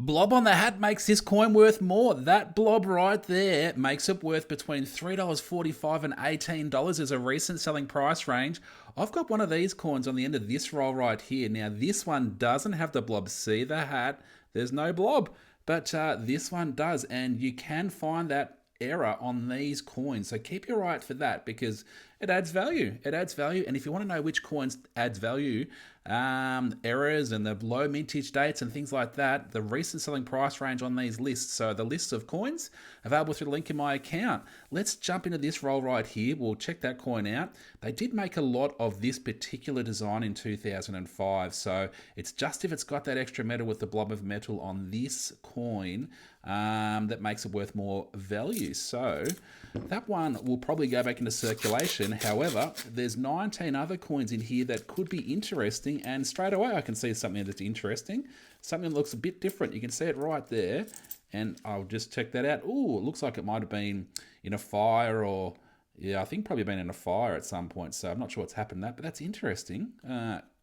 Blob on the hat makes this coin worth more. That blob right there makes it worth between $3.45 and $18 as a recent selling price range. I've got one of these coins on the end of this roll right here. Now, this one doesn't have the blob. See the hat? There's no blob. But this one does, and you can find that error on these coins. So keep your eye out for that because it adds value. It adds value. And if you want to know which coins adds value, errors and the low mintage dates and things like that, the recent selling price range on these lists. So the lists of coins available through the link in my account. Let's jump into this roll right here. We'll check that coin out. They did make a lot of this particular design in 2005. So it's just if it's got that extra metal with the blob of metal on this coin that makes it worth more value. So that one will probably go back into circulation. However, there's 19 other coins in here that could be interesting, and straight away I can see something that's interesting. Something that looks a bit different. You can see it right there, and I'll just check that out. Ooh, it looks like it might have been in a fire, or yeah, I think probably been in a fire at some point, so I'm not sure what's happened to that, but that's interesting.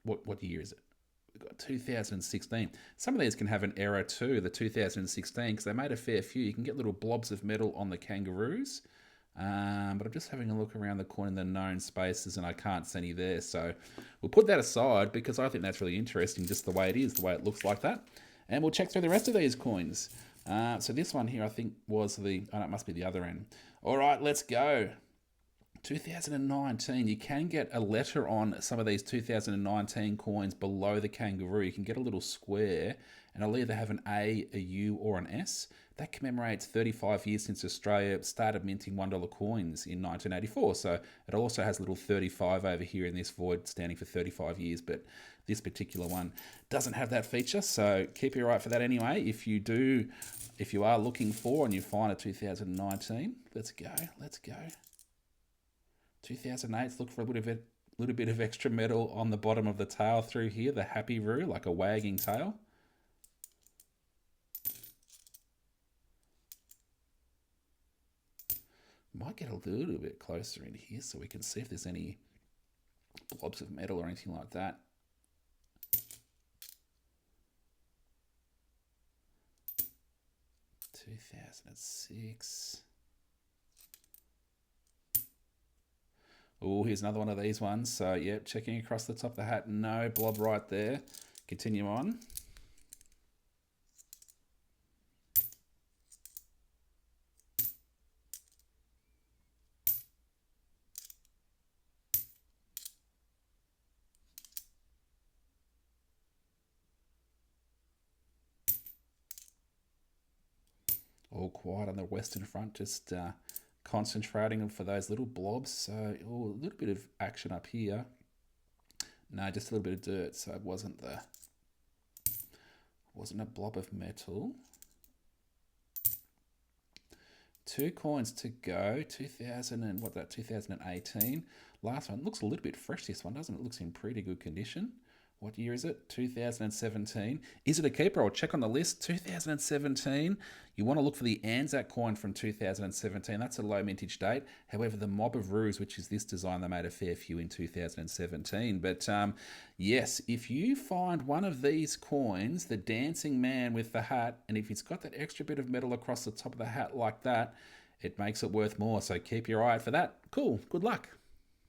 What year is it? We've got 2016. Some of these can have an error too, the 2016, because they made a fair few. You can get little blobs of metal on the kangaroos. But I'm just having a look around the coin in the known spaces and I can't see any there. So we'll put that aside because I think that's really interesting, just the way it is, the way it looks like that. And we'll check through the rest of these coins. So this one here I think was the, oh no, it must be the other end. All right, let's go. 2019, you can get a letter on some of these 2019 coins below the kangaroo. You can get a little square and it'll either have an A, a U or an S. That commemorates 35 years since Australia started minting $1 coins in 1984. So it also has a little 35 over here in this void standing for 35 years, but this particular one doesn't have that feature. So keep your eye out for that anyway. If you are looking for and you find a 2019, let's go. 2008, look for a little bit of extra metal on the bottom of the tail through here, the happy roo, like a wagging tail. Might get a little bit closer in here so we can see if there's any blobs of metal or anything like that. Two 2006. Oh, here's another one of these ones. So, yeah, checking across the top of the hat. No blob right there. Continue on. All quiet on the western front, just concentrating for those little blobs. So a little bit of action up here. No, just a little bit of dirt. So it wasn't a blob of metal. 2 coins to go. 2018. Last one looks a little bit fresh. This one doesn't it? Looks in pretty good condition. What year is it? 2017. Is it a keeper? I'll check on the list. 2017. You want to look for the Anzac coin from 2017. That's a low mintage date. However, the Mob of Roos, which is this design, they made a fair few in 2017. But yes, if you find one of these coins, the dancing man with the hat, and if it's got that extra bit of metal across the top of the hat like that, it makes it worth more. So keep your eye out for that. Cool. Good luck.